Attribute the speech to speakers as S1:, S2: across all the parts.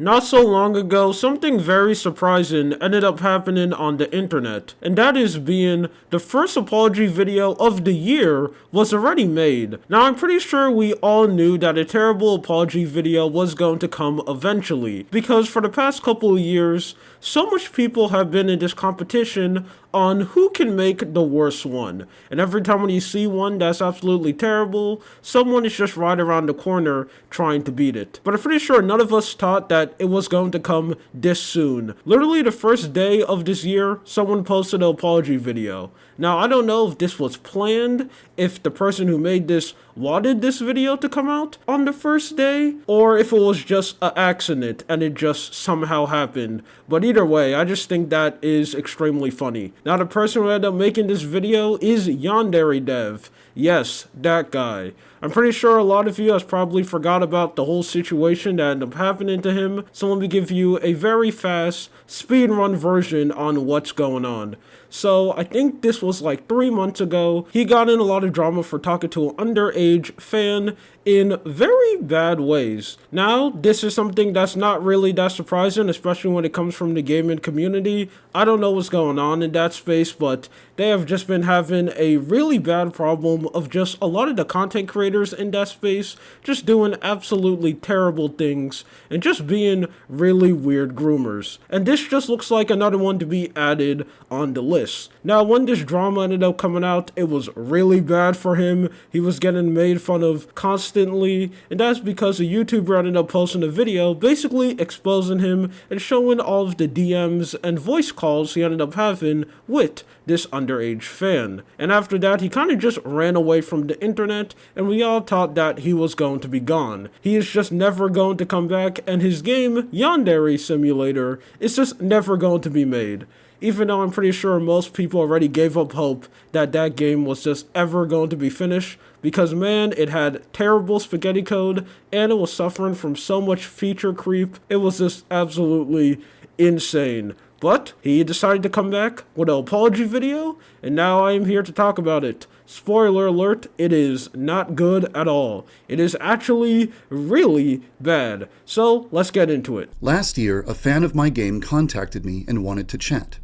S1: Not so long ago, something very surprising ended up happening on the internet, and that is being the first apology video of the year was already made. Now, I'm pretty sure we all knew that a terrible apology video was going to come eventually, because for the past couple of years, so much people have been in this competition on who can make the worst one. And every time when you see one that's absolutely terrible, someone is just right around the corner trying to beat it. But I'm pretty sure none of us thought that it was going to come this soon. Literally the first day of this year, someone posted an apology video. Now, I don't know if this was planned, if the person who made this wanted this video to come out on the first day, or if it was just an accident and it just somehow happened. But either way, I just think that is extremely funny. Now, the person who ended up making this video is Yandere Dev. Yes, that guy. I'm pretty sure a lot of you has probably forgot about the whole situation that ended up happening to him, so let me give you a very fast speedrun version on what's going on. So I think this was like 3 months ago. He got in a lot of drama for talking to an underage fan in very bad ways. Now, this is something that's not really that surprising, especially when it comes from the gaming community. I don't know what's going on in that space, but they have just been having a really bad problem of just a lot of the content creators in that space just doing absolutely terrible things and just being really weird groomers. And this just looks like another one to be added on the list. Now, when this drama ended up coming out, it was really bad for him. He was getting made fun of constantly, and that's because a YouTuber ended up posting a video basically exposing him and showing all of the DMs and voice calls he ended up having with this underage fan. And after that, he kind of just ran away from the internet, and we all thought that he was going to be gone. He is just never going to come back, and his game, Yandere Simulator, is just never going to be made. Even though I'm pretty sure most people already gave up hope that that game was just ever going to be finished, because man, it had terrible spaghetti code, and it was suffering from so much feature creep. It was just absolutely insane. But he decided to come back with an apology video, and now I am here to talk about it. Spoiler alert, it is not good at all. It is actually really bad. So let's get into it.
S2: Last year, a fan of my game contacted me and wanted to chat.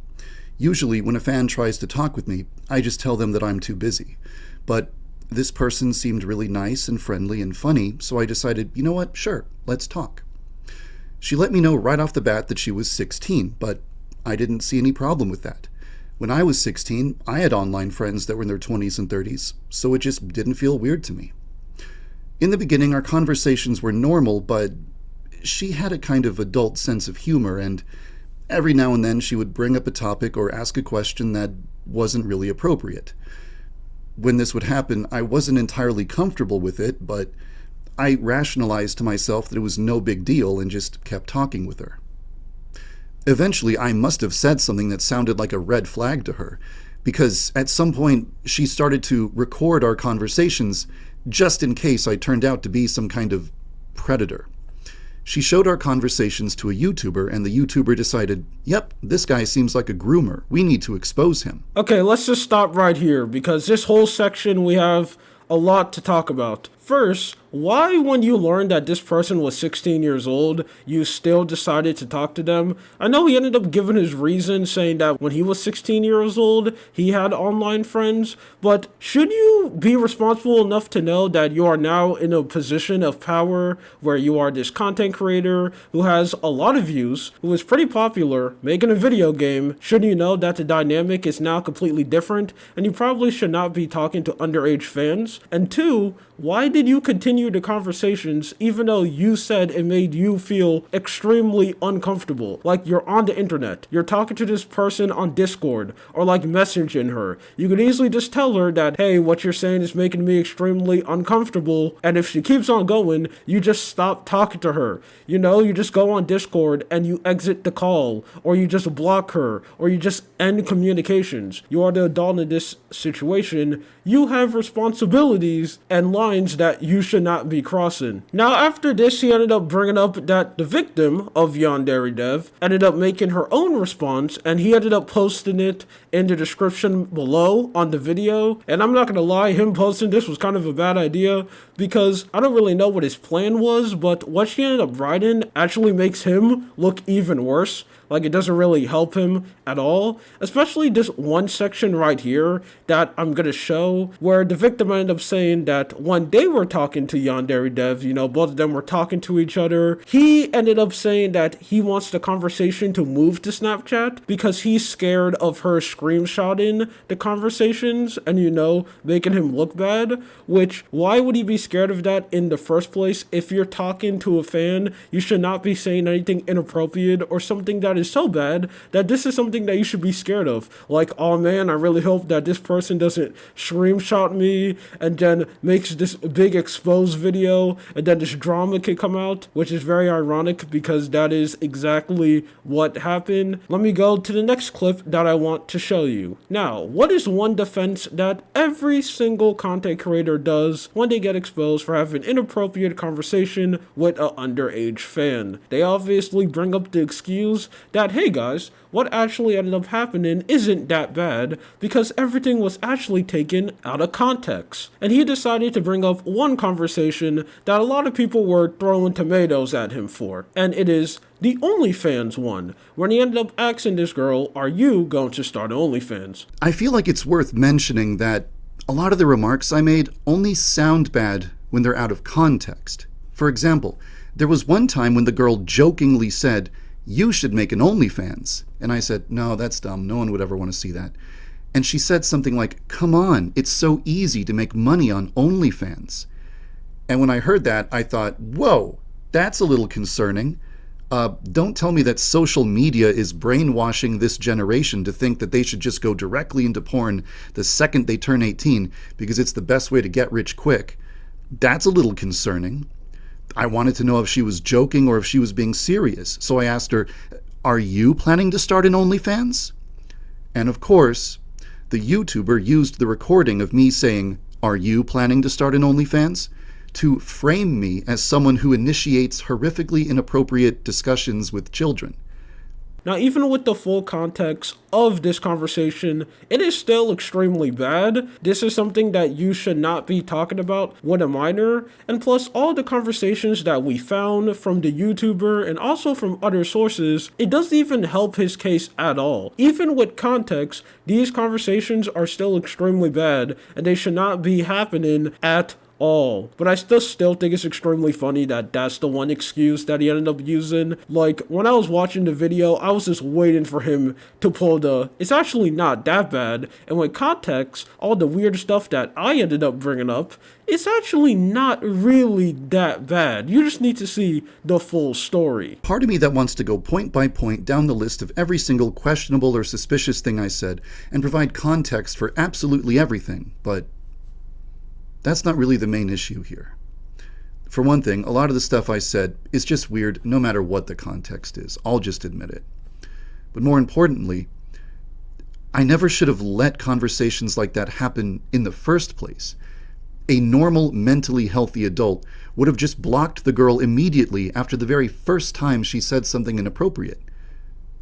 S2: Usually, when a fan tries to talk with me, I just tell them that I'm too busy. But this person seemed really nice and friendly and funny, so I decided, you know what, sure, let's talk. She let me know right off the bat that she was 16, but I didn't see any problem with that. When I was 16, I had online friends that were in their 20s and 30s, so it just didn't feel weird to me. In the beginning, our conversations were normal, but she had a kind of adult sense of humor, and every now and then she would bring up a topic or ask a question that wasn't really appropriate. When this would happen, I wasn't entirely comfortable with it, but I rationalized to myself that it was no big deal and just kept talking with her. Eventually, I must have said something that sounded like a red flag to her, because at some point she started to record our conversations just in case I turned out to be some kind of predator. She showed our conversations to a YouTuber, and the YouTuber decided, yep, this guy seems like a groomer. We need to expose him.
S1: Okay, let's just stop right here, because this whole section we have a lot to talk about. First, why when you learned that this person was 16 years old, you still decided to talk to them? I know he ended up giving his reason, saying that when he was 16 years old, he had online friends, but should you be responsible enough to know that you are now in a position of power where you are this content creator who has a lot of views, who is pretty popular, making a video game? Shouldn't you know that the dynamic is now completely different, and you probably should not be talking to underage fans? And two, why did you continue the conversations even though you said it made you feel extremely uncomfortable? Like, you're on the internet, you're talking to this person on Discord, or like messaging her. You could easily just tell her that, hey, what you're saying is making me extremely uncomfortable, and if she keeps on going, you just stop talking to her. You know, you just go on Discord and you exit the call, or you just block her, or you just end communications. You are the adult in this situation. You have responsibilities and lines that that you should not be crossing. Now, after this, he ended up bringing up that the victim of Yandere Dev ended up making her own response, and he ended up posting it in the description below on the video. And I'm not gonna lie, him posting this was kind of a bad idea, because I don't really know what his plan was, but what she ended up writing actually makes him look even worse. Like, it doesn't really help him at all, especially this one section right here that I'm gonna show, where the victim ended up saying that when they were talking to Yandere Dev, you know, both of them were talking to each other, he ended up saying that he wants the conversation to move to Snapchat because he's scared of her screenshotting the conversations and, you know, making him look bad, which, why would he be scared of that in the first place? If you're talking to a fan, you should not be saying anything inappropriate or something that is so bad that this is something that you should be scared of. Like, oh man, I really hope that this person doesn't screenshot me and then makes this big exposed video and then this drama can come out, which is very ironic because that is exactly what happened. Let me go to the next clip that I want to show you. Now, what is one defense that every single content creator does when they get exposed for having inappropriate conversation with an underage fan? They obviously bring up the excuse that, hey guys, what actually ended up happening isn't that bad because everything was actually taken out of context. And he decided to bring up one conversation that a lot of people were throwing tomatoes at him for, and it is the OnlyFans one, when he ended up asking this girl, are you going to start OnlyFans?
S2: I feel like it's worth mentioning that a lot of the remarks I made only sound bad when they're out of context. For example, there was one time when the girl jokingly said, you should make an OnlyFans. And I said, no, that's dumb. No one would ever want to see that. And she said something like, come on, it's so easy to make money on OnlyFans. And when I heard that, I thought, whoa, that's a little concerning. Don't tell me that social media is brainwashing this generation to think that they should just go directly into porn the second they turn 18 because it's the best way to get rich quick. That's a little concerning. I wanted to know if she was joking or if she was being serious. So I asked her, are you planning to start an OnlyFans? And of course, the YouTuber used the recording of me saying, are you planning to start an OnlyFans? To frame me as someone who initiates horrifically inappropriate discussions with children.
S1: Now, even with the full context of this conversation, it is still extremely bad. This is something that you should not be talking about with a minor. And plus, all the conversations that we found from the YouTuber and also from other sources, it doesn't even help his case at all. Even with context, these conversations are still extremely bad and they should not be happening at all. But I still think it's extremely funny that that's the one excuse that he ended up using. Like, when I was watching the video, I was just waiting for him to pull the, it's actually not that bad. And with context, all the weird stuff that I ended up bringing up, it's actually not really that bad. You just need to see the full story.
S2: Part of me that wants to go point by point down the list of every single questionable or suspicious thing I said and provide context for absolutely everything, but that's not really the main issue here. For one thing, a lot of the stuff I said is just weird no matter what the context is. I'll just admit it. But more importantly, I never should have let conversations like that happen in the first place. A normal, mentally healthy adult would have just blocked the girl immediately after the very first time she said something inappropriate.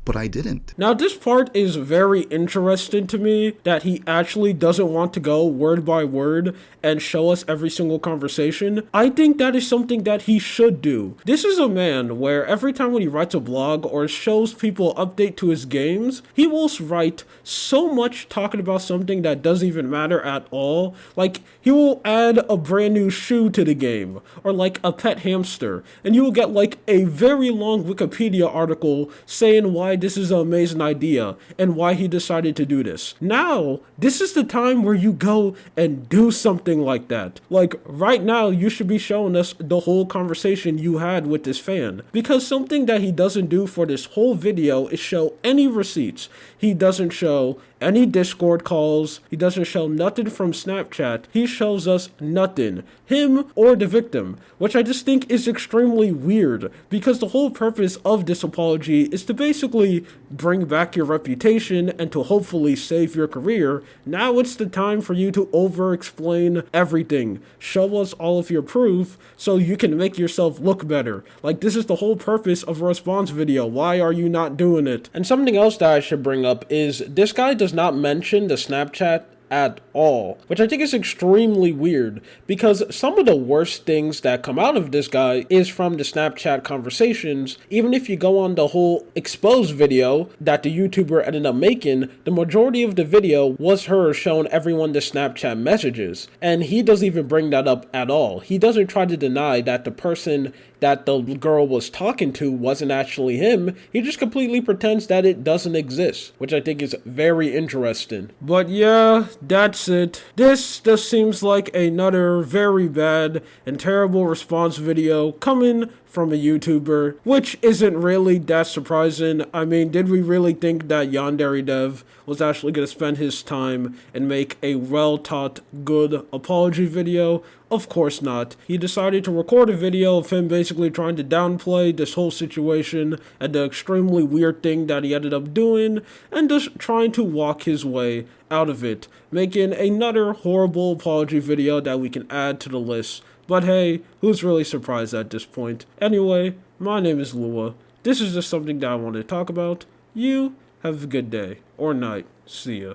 S2: But I didn't.
S1: Now, this part is very interesting to me, that he actually doesn't want to go word by word and show us every single conversation. I think that is something that he should do. This is a man where every time when he writes a blog or shows people update to his games, he will write so much talking about something that doesn't even matter at all. Like, he will add a brand new shoe to the game, or like a pet hamster, and you will get like a very long Wikipedia article saying why this is an amazing idea and why he decided to do this. Now, this is the time where you go and do something like that. Like, right now, you should be showing us the whole conversation you had with this fan. Because something that he doesn't do for this whole video is show any receipts. He doesn't show any Discord calls. He doesn't show nothing from Snapchat. He shows us nothing, him or the victim, which I just think is extremely weird, because the whole purpose of this apology is to basically bring back your reputation and to hopefully save your career. Now it's the time for you to over-explain everything. Show us all of your proof so you can make yourself look better. Like, this is the whole purpose of a response video. Why are you not doing it? And something else that I should bring up is this guy does not mention the Snapchat at all, which I think is extremely weird, because some of the worst things that come out of this guy is from the Snapchat conversations. Even if you go on the whole exposed video that the YouTuber ended up making, the majority of the video was her showing everyone the Snapchat messages, and he doesn't even bring that up at all. He doesn't try to deny that the person that the girl was talking to wasn't actually him. He just completely pretends that it doesn't exist, which I think is very interesting. But yeah, that's it. This just seems like another very bad and terrible response video coming from a YouTuber, which isn't really that surprising. I mean, did we really think that Yandere Dev was actually going to spend his time and make a well-taught, good apology video? Of course not. He decided to record a video of him basically trying to downplay this whole situation and the extremely weird thing that he ended up doing, and just trying to walk his way out of it, making another horrible apology video that we can add to the list. But hey, who's really surprised at this point? Anyway, my name is Lua. This is just something that I wanted to talk about. You have a good day or night. See ya.